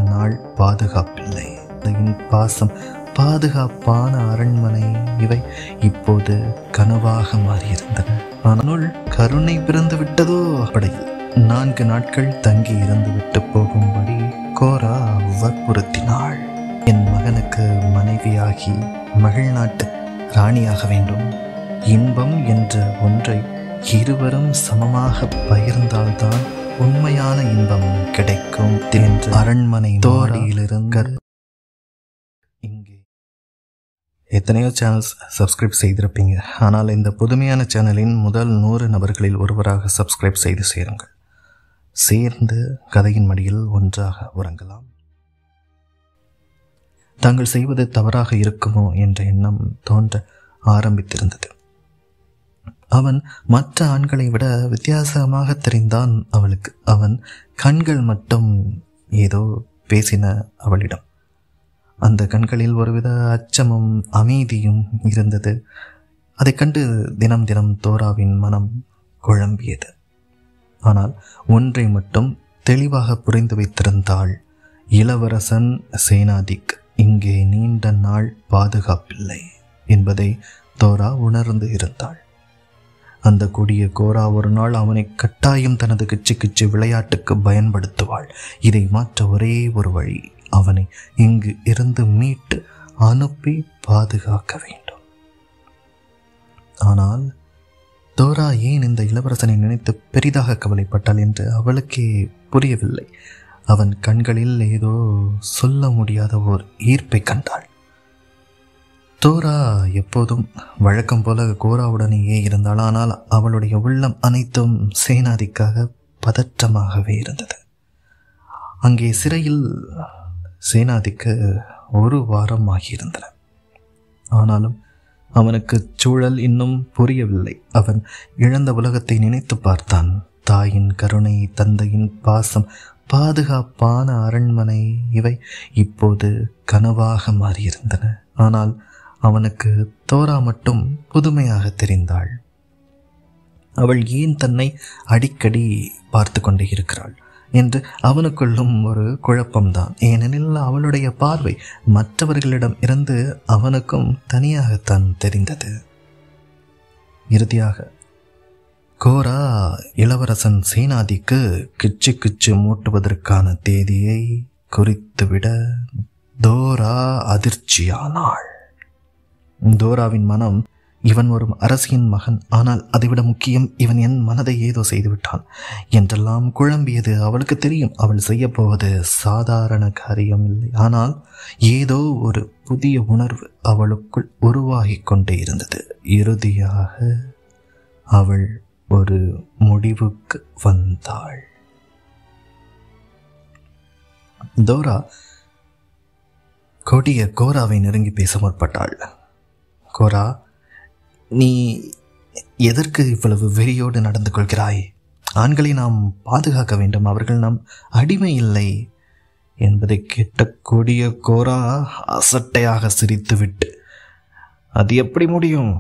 நாள் பாதுகாப்பில்லை. பாசம், பாதுகாப்பான அரண்மனை இவை இப்போது கனவாக மாறியிருந்தன. ஆனால் கருணை பிறந்து விட்டதோ? படையில் 4 நாட்கள் தங்கி இருந்து விட்டு போகும்படி கோரா வற்புறுத்தினாள். என் மகனுக்கு மனைவியாகி மகள் நாட்டு ராணியாக வேண்டும். இன்பம் என்ற ஒன்றை இருவரும் சமமாக பகிர்ந்தால்தான் உண்மையான இன்பம் கிடைக்கும் என்று அரண்மனை தோரியிலிருந்து. இங்கே எத்தனையோ சேனல்ஸ் சப்ஸ்கிரைப் செய்திருப்பீங்க. ஆனால் இந்த புதுமையான சேனலின் முதல் 100 நபர்களில் ஒருவராக சப்ஸ்கிரைப் செய்து சேருங்கள். சேர்ந்து கதையின் மடியில் ஒன்றாக உறங்கலாம். தாங்கள் செய்வது தவறாக இருக்குமோ என்ற எண்ணம் தோன்ற ஆரம்பித்திருந்தது. அவன் மற்ற ஆண்களை விட வித்தியாசமாக தெரிந்தான் அவளுக்கு. அவன் கண்கள் மட்டும் ஏதோ பேசின அவளிடம். அந்த கண்களில் ஒருவித அச்சமும் அமைதியும் இருந்தது. அதை கண்டு தினம் தினம் தோராவின் மனம் குழம்பியது. ஆனால் ஒன்றை மட்டும் தெளிவாக புரிந்து வைத்திருந்தாள். இளவரசன் சேனாதிக் இங்கே நீண்ட நாள் பாதுகாப்பில்லை என்பதை தோரா உணர்ந்து இருந்தாள். அந்த கொடிய கோரா ஒரு நாள் அவனை கட்டாயம் தனது கிச்சு விளையாட்டுக்கு பயன்படுத்துவாள். இதை மாற்ற ஒரே ஒரு வழி, அவனை இங்கு இருந்து மீட்டு அனுப்பி பாதுகாக்க வேண்டும். ஆனால் தோரா ஏன் இந்த இளவரசனை நினைத்து பெரிதாக கவலைப்பட்டாள் என்று அவளுக்கே புரியவில்லை. அவன் கண்களில் ஏதோ சொல்ல முடியாத ஓர் ஈர்ப்பை கண்டாள். தோரா எப்போதும் வழக்கம் போல கோராவுடனேயே இருந்தாள். ஆனால் அவளுடைய உள்ளம் அனைத்தும் சேனாதிக்காக பதற்றமாகவே இருந்தது. அங்கே சிறையில் சேனாதிக்கு 1 வாரம் ஆகியிருந்தன. ஆனாலும் அவனுக்கு சூழல் இன்னும் புரியவில்லை. அவன் இழந்த உலகத்தை நினைத்து பார்த்தான். தாயின் கருணை, தந்தையின் பாசம், பாதுகாப்பான அரண்மனை இவை இப்போது கனவாக மாறியிருந்தன. ஆனால் அவனுக்கு தோரா மட்டும் புதுமையாக தெரிந்தாள். அவள் ஏன் தன்னை அடிக்கடி பார்த்து கொண்டே இருக்கிறாள் என்று அவனுக்குள்ளும் ஒரு குழப்பம்தான். ஏனெனில் அவளுடைய பார்வை மற்றவர்களிடம் இருந்து அவனுக்கும் தனியாகத்தான் தெரிந்தது. இறுதியாக கோரா இளவரசன் சேனாதிக்கு கிச்சு மூட்டுவதற்கான தேதியை குறித்துவிட தோரா அதிர்ச்சியானாள். தோராவின் மனம், இவன் ஒரு அரசியின் மகன், ஆனால் அதைவிட முக்கியம், இவன் என் மனதை ஏதோ செய்துவிட்டான் என்றெல்லாம் குழம்பியது. அவளுக்கு தெரியும், அவள் செய்யப்போவது சாதாரண காரியம் இல்லை. ஆனால் ஏதோ ஒரு புதிய உணர்வு அவளுக்குள் உருவாகி கொண்டே இருந்தது. இறுதியாக அவள் ஒரு முடிவுக்கு வந்தாள். தோரா கொடிய கோராவை நெருங்கி பேச முற்பட்டாள். கோரா, நீ எதற்கு இவ்வளவு வெறியோடு நடந்து கொள்கிறாய்? ஆண்களை நாம் பாதுகாக்க வேண்டும், அவர்கள் நம் அடிமை இல்லை என்பதை கேட்ட கொடிய கோரா அசட்டையாக சிரித்துவிட்டு, அது எப்படி முடியும்?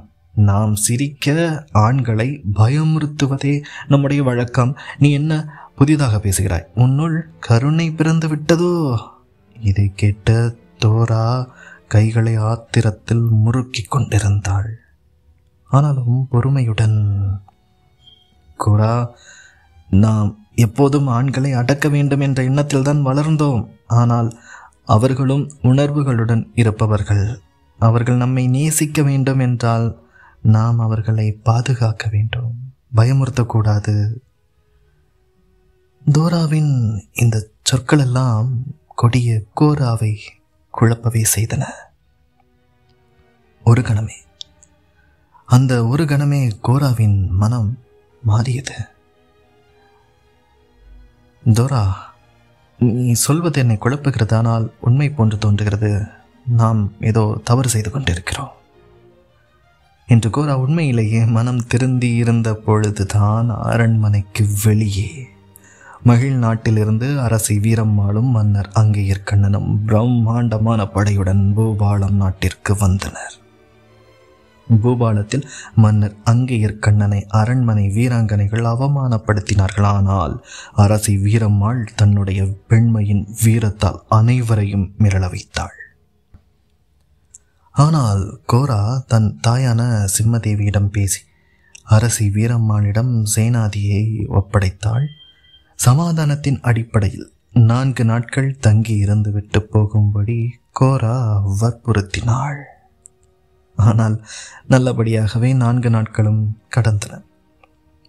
நாம் சிரிக்க ஆண்களை பயமுறுத்துவதே நம்முடைய வழக்கம். நீ என்ன புதிதாக பேசுகிறாய்? உன்னுள் கருணை பிறந்து விட்டதோ? இதை கேட்ட தோரா கைகளை ஆத்திரத்தில் முறுக்கி கொண்டிருந்தாள். ஆனாலும் பொறுமையுடன், கோரா, நாம் எப்போதும் ஆண்களை அடக்க வேண்டும் என்ற எண்ணத்தில் தான் வளர்ந்தோம். ஆனால் அவர்களும் உணர்வுகளுடன் இருப்பவர்கள். அவர்கள் நம்மை நேசிக்க வேண்டும் என்றால் நாம் அவர்களை பாதுகாக்க வேண்டும், பயமுறுத்தக்கூடாது. தோராவின் இந்த சொற்கள் எல்லாம் கொடிய கோராவை குழப்பவே செய்தன. அந்த ஒரு கணமே கோராவின் மனம் மாறியது. தோரா, நீ சொல்வது என்னை குழப்புகிறது, ஆனால் உண்மை போன்று தோன்றுகிறது. நாம் ஏதோ தவறு செய்து கொண்டிருக்கிறோம் என்று கோரா உண்மையிலேயே மனம் திருந்தி இருந்த பொழுதுதான் அரண்மனைக்கு வெளியே மகிழ் நாட்டிலிருந்து அரசி வீரம்மாளும் மன்னர் அங்கேயர்கண்ணனும் பிரம்மாண்டமான படையுடன் பூபாலம் நாட்டிற்கு வந்தனர். பூபாலத்தில் மன்னர் அங்கேயர்கண்ணனை அரண்மனை வீராங்கனைகள் அவமானப்படுத்தினார்கள். ஆனால் அரசி வீரம்மாள் தன்னுடைய பெண்மையின் வீரத்தால் அனைவரையும் மிரள வைத்தாள். ஆனால் கோரா தன் தாயான சிம்மதேவியிடம் பேசி அரசி வீரம்மாளிடம் சேனாதியை ஒப்படைத்தாள். சமாதானத்தின் அடிப்படையில் 4 நாட்கள் தங்கி இருந்து விட்டு போகும்படி கோரா வற்புறுத்தினாள். ஆனால் நல்லபடியாகவே 4 நாட்களும் கடந்தன.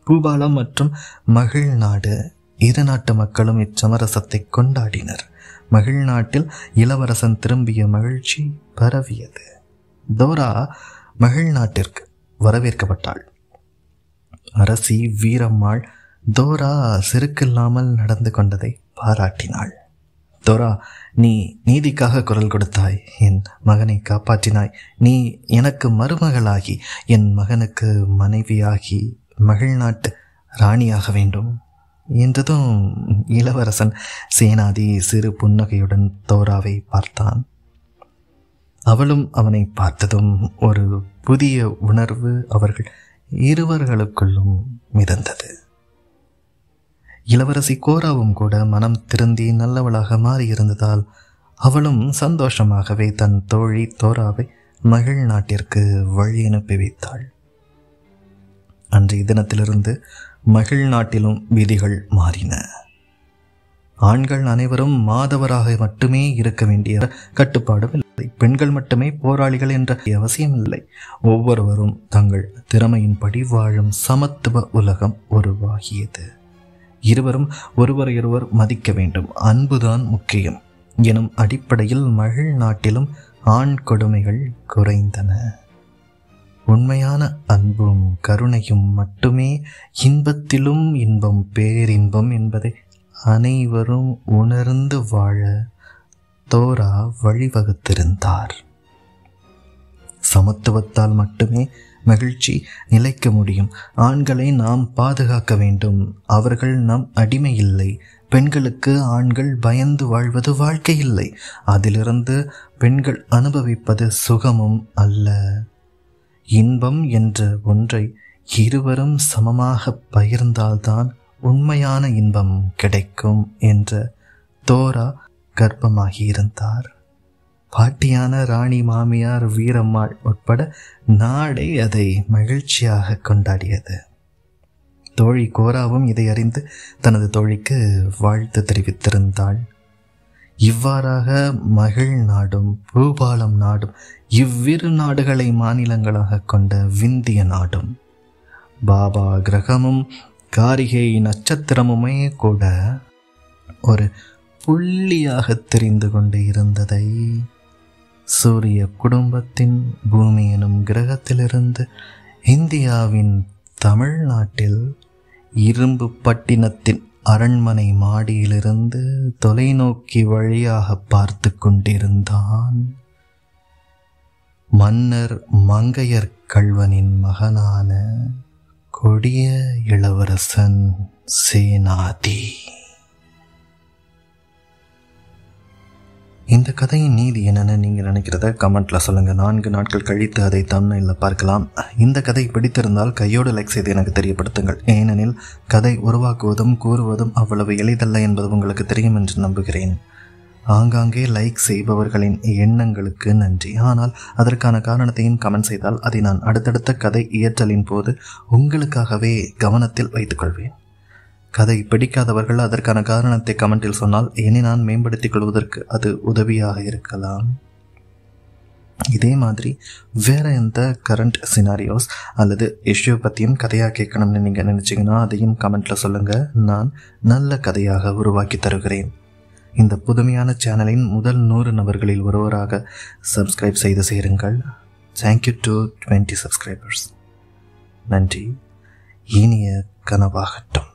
பூபாலம் மற்றும் மகிழ் நாடு இரு நாட்டு மக்களும் இச்சமரசத்தை கொண்டாடினர். மகிழ் நாட்டில் இளவரசன் திரும்பிய மகிழ்ச்சி பரவியது. தோரா மகிழ் நாட்டிற்கு வரவேற்கப்பட்டாள். அரசி வீரம்மாள் தோரா செருக்கில்லாமல் நடந்து கொண்டதை பாராட்டினாள். தோரா, நீ நீதிக்காக குரல் கொடுத்தாய், என் மகனை காப்பாற்றினாய். நீ எனக்கு மருமகளாகி என் மகனுக்கு மனைவியாகி மகிழ் நாட்டு ராணியாக வேண்டும் என்றதும் இளவரசன் சேனாதி சிறு புன்னகையுடன் தோராவை பார்த்தான். அவளும் அவனை பார்த்ததும் ஒரு புதிய உணர்வு அவர்கள் இருவர்களுக்குள்ளும் மிதந்தது. இளவரசி கோராவும் கூட மனம் திருந்தி நல்லவளாக மாறியிருந்ததால் அவளும் சந்தோஷமாகவே தன் தோழி தோராவை மகிழ் நாட்டிற்கு வழி அனுப்பி வைத்தாள். அன்றைய தினத்திலிருந்து மகிழ் நாட்டிலும் விதிகள் மாறின. ஆண்கள் அனைவரும் மாதவராக மட்டுமே இருக்க வேண்டிய கட்டுப்பாடும் இல்லை. பெண்கள் மட்டுமே போராளிகள் என்ற அவசியம் இல்லை. ஒவ்வொருவரும் தங்கள் திறமையின்படி வாழும் சமத்துவ உலகம் உருவாகியது. இருவரும் ஒருவரையொருவர் மதிக்க வேண்டும், அன்புதான் முக்கியம் எனும் அடிப்படையில் மகிழ் நாட்டிலும் ஆண் கொடுமைகள் குறைந்தன. உண்மையான அன்பும் கருணையும் மட்டுமே இன்பத்திலும் இன்பம் பேரின்பம் என்பதை அனைவரும் உணர்ந்து வாழ தோரா வழிவகுத்திருந்தார். சமத்துவத்தால் மட்டுமே மகிழ்ச்சி நிலைக்க முடியும். ஆண்களை நாம் பாதுகாக்க வேண்டும். அவர்கள் நம் அடிமை இல்லை. பெண்களுக்கு ஆண்கள் பயந்து வாழ்வது வாழ்க்கை இல்லை. அதிலிருந்து பெண்கள் அனுபவிப்பது சுகமும் அல்ல. இன்பம் என்ற ஒன்றை இருவரும் சமமாக பகிர்ந்தால்தான் உண்மையான இன்பம் கிடைக்கும் என்ற தோரா கர்ப்பமாகியிருந்தார். பாட்டியான ராணி மாமியார் வீரம்மாள் உட்பட நாடே அதை மகிழ்ச்சியாக கொண்டாடியது. தோழி கோராவும் இதை அறிந்து தனது தோழிக்கு வாழ்த்து தெரிவித்திருந்தாள். இவ்வாறாக மகிழ் நாடும் பூபாலம் நாடும் இவ்விரு நாடுகளை மாநிலங்களாக கொண்ட விந்திய நாடும் பாபா கிரகமும் காரிகை நட்சத்திரமுமே கூட ஒரு புள்ளியாக தெரிந்து கொண்டு இருந்ததை சூரிய குடும்பத்தின் பூமி எனும் கிரகத்திலிருந்து இந்தியாவின் தமிழ்நாட்டில் இரும்பு பட்டினத்தின் அரண்மனை மாடியிலிருந்து தொலைநோக்கி வழியாக பார்த்து கொண்டிருந்தான் மன்னர் மங்கையர் கள்வனின் மகனான கொடிய இளவரசன் சேனாதி. இந்த கதையின் நீதி என்னென்னு நீங்கள் நினைக்கிறத கமெண்ட்டில் சொல்லுங்கள். 4 நாட்கள் கழித்து அதை தம்ப்நெயிலில் பார்க்கலாம். இந்த கதை பிடித்திருந்தால் கையோடு லைக் செய்து எனக்கு தெரியப்படுத்துங்கள். ஏனெனில் கதை உருவாக்குவதும் கூறுவதும் அவ்வளவு எளிதல்ல என்பது உங்களுக்கு தெரியும் என்று நம்புகிறேன். ஆங்காங்கே லைக் செய்பவர்களின் எண்ணங்களுக்கு நன்றி. ஆனால் அதற்கான காரணத்தையும் கமெண்ட் செய்தால் அதை நான் அடுத்தடுத்த கதை இயற்றலின் போது உங்களுக்காகவே கவனத்தில் வைத்துக்கொள்வேன். கதை பிடிக்காதவர்கள் அதற்கான காரணத்தை கமெண்டில் சொன்னால் என்னை நான் மேம்படுத்திக் கொள்வதற்கு அது உதவியாக இருக்கலாம். இதே மாதிரி வேற எந்த கரண்ட் சினாரியோஸ் அல்லது இஷ்யூ பற்றியும் கதையாக கேட்கணும்னு நீங்கள் நினச்சிங்கன்னா அதையும் கமெண்ட்டில் சொல்லுங்கள். நான் நல்ல கதையாக உருவாக்கி தருகிறேன். இந்த புதுமையான சேனலின் முதல் 100 நபர்களில் ஒருவராக சப்ஸ்கிரைப் செய்து சேருங்கள். Thank you to 20 subscribers. நன்றி. இனிய கனவாகட்டும்.